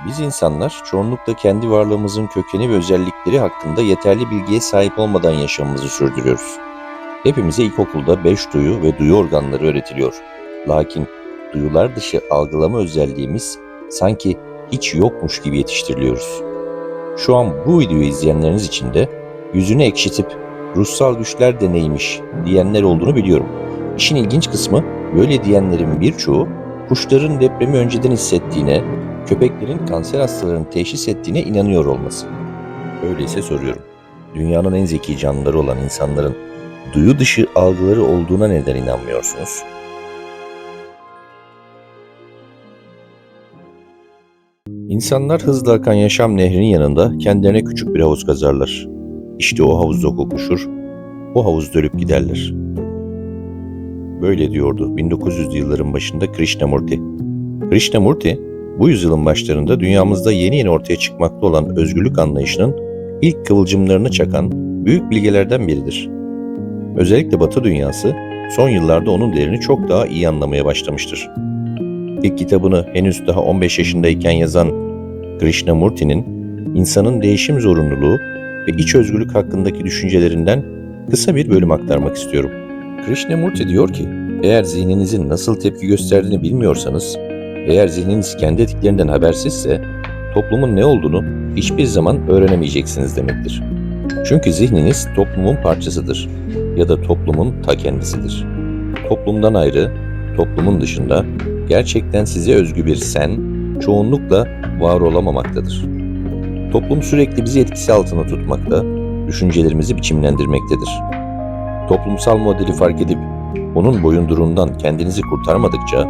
Biz insanlar çoğunlukla kendi varlığımızın kökeni ve özellikleri hakkında yeterli bilgiye sahip olmadan yaşamımızı sürdürüyoruz. Hepimize ilkokulda 5 duyu ve duyu organları öğretiliyor. Lakin duyular dışı algılama özelliğimiz sanki hiç yokmuş gibi yetiştiriliyoruz. Şu an bu videoyu izleyenleriniz için de yüzünü ekşitip ruhsal güçler de neymiş diyenler olduğunu biliyorum. İşin ilginç kısmı böyle diyenlerin birçoğu kuşların depremi önceden hissettiğine, köpeklerin kanser hastalarını teşhis ettiğine inanıyor olması. Öyleyse soruyorum. Dünyanın en zeki canlıları olan insanların duyu dışı algıları olduğuna neden inanmıyorsunuz? İnsanlar hızla akan yaşam nehrinin yanında kendilerine küçük bir havuz kazarlar. İşte o havuzda kokuşur, o havuzda ölüp giderler. Böyle diyordu 1900'lü yılların başında Krishnamurti. Krishnamurti, bu yüzyılın başlarında dünyamızda yeni yeni ortaya çıkmakta olan özgürlük anlayışının ilk kıvılcımlarını çakan büyük bilgelerden biridir. Özellikle Batı dünyası son yıllarda onun değerini çok daha iyi anlamaya başlamıştır. İlk kitabını henüz daha 15 yaşındayken yazan Krishnamurti'nin insanın değişim zorunluluğu ve iç özgürlük hakkındaki düşüncelerinden kısa bir bölüm aktarmak istiyorum. Krishnamurti diyor ki, eğer zihninizin nasıl tepki gösterdiğini bilmiyorsanız, eğer zihniniz kendi etiklerinden habersizse, toplumun ne olduğunu hiçbir zaman öğrenemeyeceksiniz demektir. Çünkü zihniniz toplumun parçasıdır ya da toplumun ta kendisidir. Toplumdan ayrı, toplumun dışında gerçekten size özgü bir sen çoğunlukla var olamamaktadır. Toplum sürekli bizi etkisi altında tutmakta, düşüncelerimizi biçimlendirmektedir. Toplumsal modeli fark edip onun boyunduruğundan kendinizi kurtarmadıkça,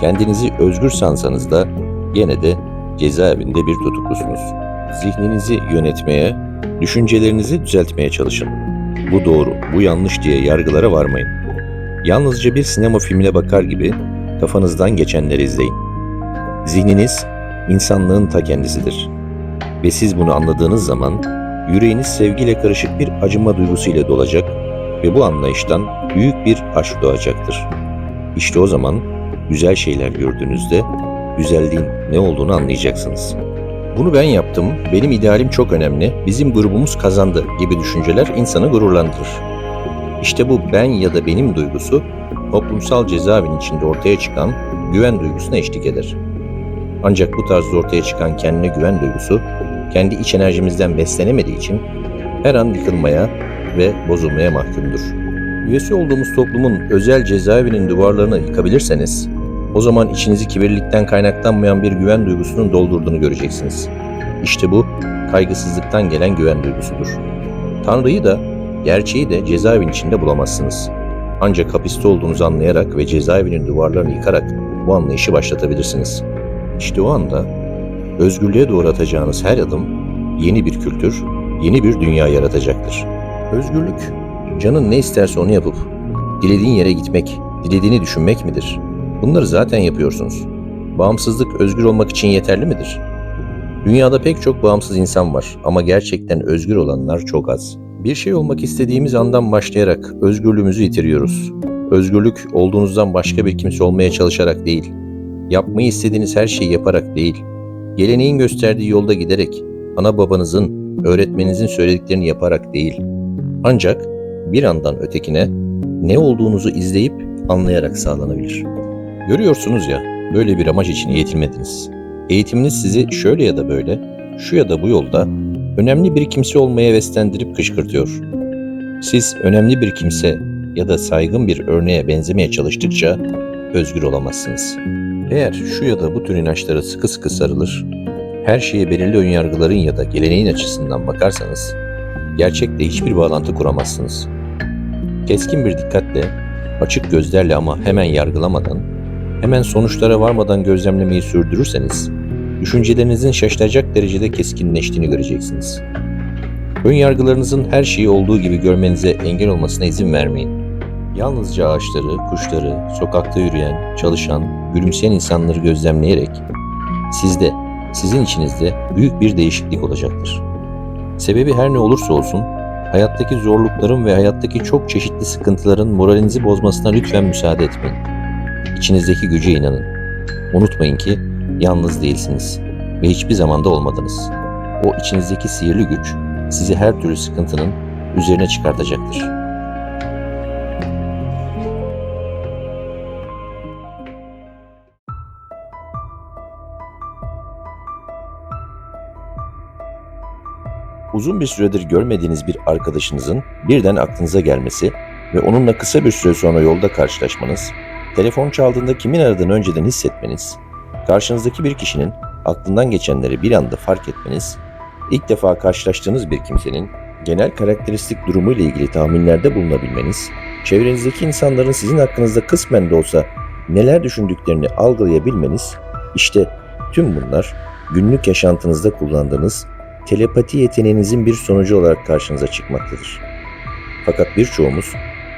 kendinizi özgür sansanız da gene de cezaevinde bir tutuklusunuz. Zihninizi yönetmeye, düşüncelerinizi düzeltmeye çalışın. Bu doğru, bu yanlış diye yargılara varmayın. Yalnızca bir sinema filmine bakar gibi kafanızdan geçenleri izleyin. Zihniniz, insanlığın ta kendisidir. Ve siz bunu anladığınız zaman, yüreğiniz sevgiyle karışık bir acıma duygusuyla dolacak ve bu anlayıştan büyük bir aşk doğacaktır. İşte o zaman güzel şeyler gördüğünüzde güzelliğin ne olduğunu anlayacaksınız. Bunu ben yaptım, benim idealim çok önemli, bizim grubumuz kazandı gibi düşünceler insanı gururlandırır. İşte bu ben ya da benim duygusu toplumsal cezaevinin içinde ortaya çıkan güven duygusuna eşlik eder. Ancak bu tarzda ortaya çıkan kendine güven duygusu kendi iç enerjimizden beslenemediği için her an yıkılmaya ve bozulmaya mahkumdur. Üyesi olduğumuz toplumun özel cezaevinin duvarlarını yıkabilirseniz, o zaman içinizi kibirlilikten kaynaklanmayan bir güven duygusunun doldurduğunu göreceksiniz. İşte bu, kaygısızlıktan gelen güven duygusudur. Tanrı'yı da, gerçeği de cezaevinin içinde bulamazsınız. Ancak hapiste olduğunuzu anlayarak ve cezaevinin duvarlarını yıkarak bu anlayışı başlatabilirsiniz. İşte o anda, özgürlüğe doğru atacağınız her adım, yeni bir kültür, yeni bir dünya yaratacaktır. Özgürlük, canın ne isterse onu yapıp, dilediğin yere gitmek, dilediğini düşünmek midir? Bunları zaten yapıyorsunuz. Bağımsızlık özgür olmak için yeterli midir? Dünyada pek çok bağımsız insan var ama gerçekten özgür olanlar çok az. Bir şey olmak istediğimiz andan başlayarak özgürlüğümüzü yitiriyoruz. Özgürlük olduğunuzdan başka bir kimse olmaya çalışarak değil, yapmayı istediğiniz her şeyi yaparak değil, geleneğin gösterdiği yolda giderek, ana babanızın, öğretmeninizin söylediklerini yaparak değil, ancak bir andan ötekine ne olduğunuzu izleyip anlayarak sağlanabilir. Görüyorsunuz ya, böyle bir amaç için eğitilmediniz. Eğitiminiz sizi şöyle ya da böyle, şu ya da bu yolda önemli bir kimse olmaya heveslendirip kışkırtıyor. Siz önemli bir kimse ya da saygın bir örneğe benzemeye çalıştıkça özgür olamazsınız. Eğer şu ya da bu tür inançlara sıkı sıkı sarılır, her şeye belirli önyargıların ya da geleneğin açısından bakarsanız, gerçekle hiçbir bağlantı kuramazsınız. Keskin bir dikkatle, açık gözlerle ama hemen yargılamadan, hemen sonuçlara varmadan gözlemlemeyi sürdürürseniz, düşüncelerinizin şaşılacak derecede keskinleştiğini göreceksiniz. Önyargılarınızın her şeyi olduğu gibi görmenize engel olmasına izin vermeyin. Yalnızca ağaçları, kuşları, sokakta yürüyen, çalışan, gülümseyen insanları gözlemleyerek, sizde, sizin içinizde büyük bir değişiklik olacaktır. Sebebi her ne olursa olsun, hayattaki zorlukların ve hayattaki çok çeşitli sıkıntıların moralinizi bozmasına lütfen müsaade etmeyin. İçinizdeki güce inanın. Unutmayın ki yalnız değilsiniz. ve hiçbir zamanda olmadınız. O içinizdeki sihirli güç sizi her türlü sıkıntının üzerine çıkartacaktır. Uzun bir süredir görmediğiniz bir arkadaşınızın birden aklınıza gelmesi ve onunla kısa bir süre sonra yolda karşılaşmanız, telefon çaldığında kimin aradığını önceden hissetmeniz, karşınızdaki bir kişinin aklından geçenleri bir anda fark etmeniz, ilk defa karşılaştığınız bir kimsenin genel karakteristik durumuyla ilgili tahminlerde bulunabilmeniz, çevrenizdeki insanların sizin hakkınızda kısmen de olsa neler düşündüklerini algılayabilmeniz, işte tüm bunlar günlük yaşantınızda kullandığınız telepati yeteneğinizin bir sonucu olarak karşınıza çıkmaktadır. Fakat birçoğumuz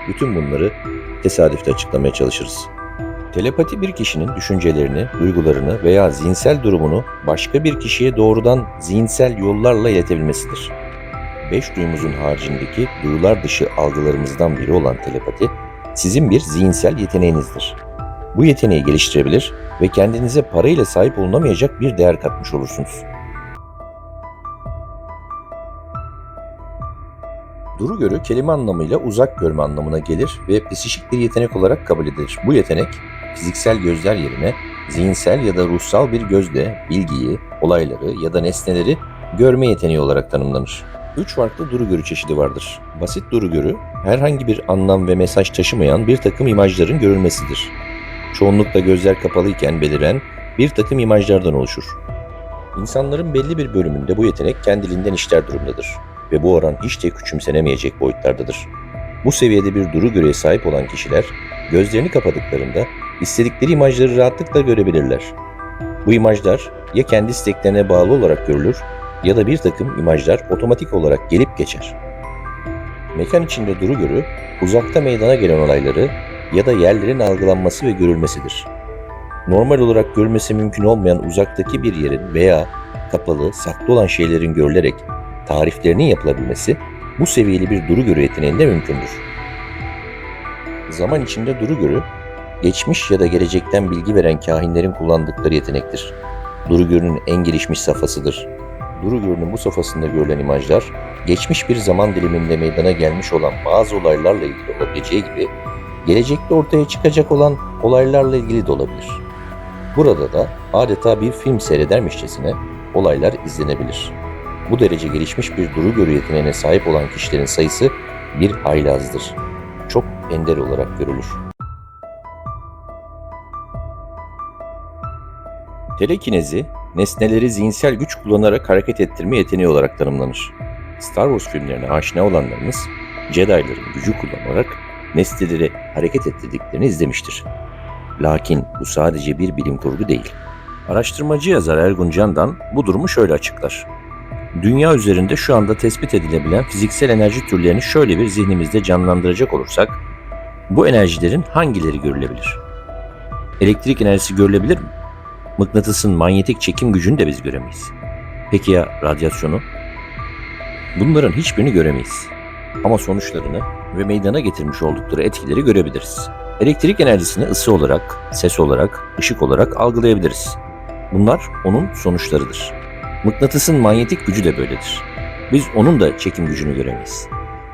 bütün bunları tesadüfte açıklamaya çalışırız. Telepati bir kişinin düşüncelerini, duygularını veya zihinsel durumunu başka bir kişiye doğrudan zihinsel yollarla iletebilmesidir. 5 duyumuzun haricindeki duyular dışı algılarımızdan biri olan telepati, sizin bir zihinsel yeteneğinizdir. Bu yeteneği geliştirebilir ve kendinize parayla sahip olunamayacak bir değer katmış olursunuz. Duru görü kelime anlamıyla uzak görme anlamına gelir ve psikik bir yetenek olarak kabul edilir. Bu yetenek fiziksel gözler yerine zihinsel ya da ruhsal bir gözle bilgiyi, olayları ya da nesneleri görme yeteneği olarak tanımlanır. 3 farklı duru görü çeşidi vardır. Basit duru görü, herhangi bir anlam ve mesaj taşımayan bir takım imajların görülmesidir. Çoğunlukla gözler kapalıyken beliren bir takım imajlardan oluşur. İnsanların belli bir bölümünde bu yetenek kendiliğinden işler durumdadır ve bu oran hiç de küçümsenemeyecek boyutlardadır. Bu seviyede bir duru görüye sahip olan kişiler, gözlerini kapadıklarında istedikleri imajları rahatlıkla görebilirler. Bu imajlar ya kendi isteklerine bağlı olarak görülür ya da bir takım imajlar otomatik olarak gelip geçer. Mekan içinde duru görü, uzakta meydana gelen olayları ya da yerlerin algılanması ve görülmesidir. Normal olarak görülmesi mümkün olmayan uzaktaki bir yerin veya kapalı, saklı olan şeylerin görülerek tariflerinin yapılabilmesi bu seviyeli bir duru görü yeteneğinde mümkündür. Zaman içinde duru görü, geçmiş ya da gelecekten bilgi veren kahinlerin kullandıkları yetenektir. Duru görünün en gelişmiş safhasıdır. Duru görünün bu safhasında görülen imajlar, geçmiş bir zaman diliminde meydana gelmiş olan bazı olaylarla ilgili olabileceği gibi, gelecekte ortaya çıkacak olan olaylarla ilgili de olabilir. Burada da adeta bir film seyredermişçesine olaylar izlenebilir. Bu derece gelişmiş bir duru görü yeteneğine sahip olan kişilerin sayısı bir hayli azdır. Çok ender olarak görülür. Telekinezi, nesneleri zihinsel güç kullanarak hareket ettirme yeteneği olarak tanımlanır. Star Wars filmlerine aşina olanlarınız, Jedi'ların gücü kullanarak nesneleri hareket ettirdiklerini izlemiştir. Lakin bu sadece bir bilim kurgu değil. Araştırmacı yazar Ergun Candan bu durumu şöyle açıklar. Dünya üzerinde şu anda tespit edilebilen fiziksel enerji türlerini şöyle bir zihnimizde canlandıracak olursak, bu enerjilerin hangileri görülebilir? Elektrik enerjisi görülebilir mi? Mıknatısın manyetik çekim gücünü de biz göremeyiz. Peki ya radyasyonu? Bunların hiçbirini göremeyiz. Ama sonuçlarını ve meydana getirmiş oldukları etkileri görebiliriz. Elektrik enerjisini ısı olarak, ses olarak, ışık olarak algılayabiliriz. Bunlar onun sonuçlarıdır. Mıknatısın manyetik gücü de böyledir. Biz onun da çekim gücünü göremeyiz.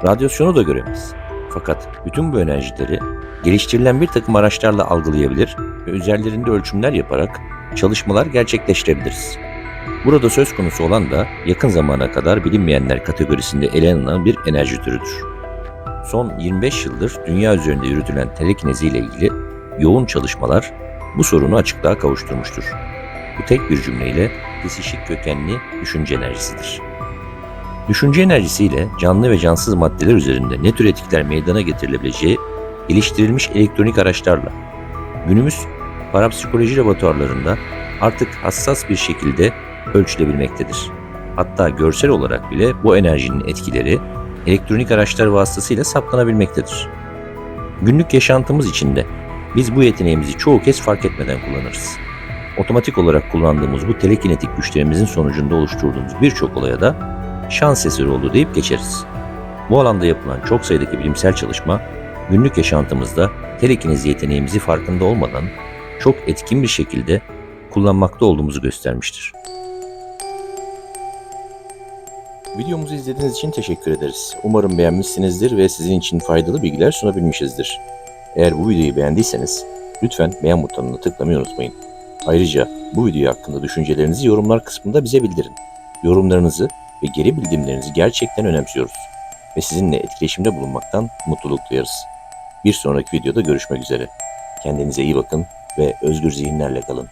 Radyasyonu da göremeyiz. Fakat bütün bu enerjileri geliştirilen bir takım araçlarla algılayabilir ve üzerlerinde ölçümler yaparak çalışmalar gerçekleştirebiliriz. Burada söz konusu olan da yakın zamana kadar bilinmeyenler kategorisinde ele alınan bir enerji türüdür. Son 25 yıldır dünya üzerinde yürütülen telekinezi ile ilgili yoğun çalışmalar bu sorunu açıklığa kavuşturmuştur. Bu tek bir cümleyle psikik kökenli düşünce enerjisidir. Düşünce enerjisiyle canlı ve cansız maddeler üzerinde ne tür etkiler meydana getirilebileceği geliştirilmiş elektronik araçlarla günümüz parapsikoloji laboratuvarlarında artık hassas bir şekilde ölçülebilmektedir. Hatta görsel olarak bile bu enerjinin etkileri elektronik araçlar vasıtasıyla saptanabilmektedir. Günlük yaşantımız içinde biz bu yeteneğimizi çoğu kez fark etmeden kullanırız. Otomatik olarak kullandığımız bu telekinetik güçlerimizin sonucunda oluşturduğumuz birçok olaya da şans eseri oldu deyip geçeriz. Bu alanda yapılan çok sayıdaki bilimsel çalışma, günlük yaşantımızda telekinezi yeteneğimizi farkında olmadan çok etkin bir şekilde kullanmakta olduğumuzu göstermiştir. Videomuzu izlediğiniz için teşekkür ederiz. Umarım beğenmişsinizdir ve sizin için faydalı bilgiler sunabilmişizdir. Eğer bu videoyu beğendiyseniz lütfen beğen butonuna tıklamayı unutmayın. Ayrıca bu video hakkında düşüncelerinizi yorumlar kısmında bize bildirin. Yorumlarınızı ve geri bildirimlerinizi gerçekten önemsiyoruz ve sizinle etkileşimde bulunmaktan mutluluk duyarız. Bir sonraki videoda görüşmek üzere. Kendinize iyi bakın ve özgür zihinlerle kalın.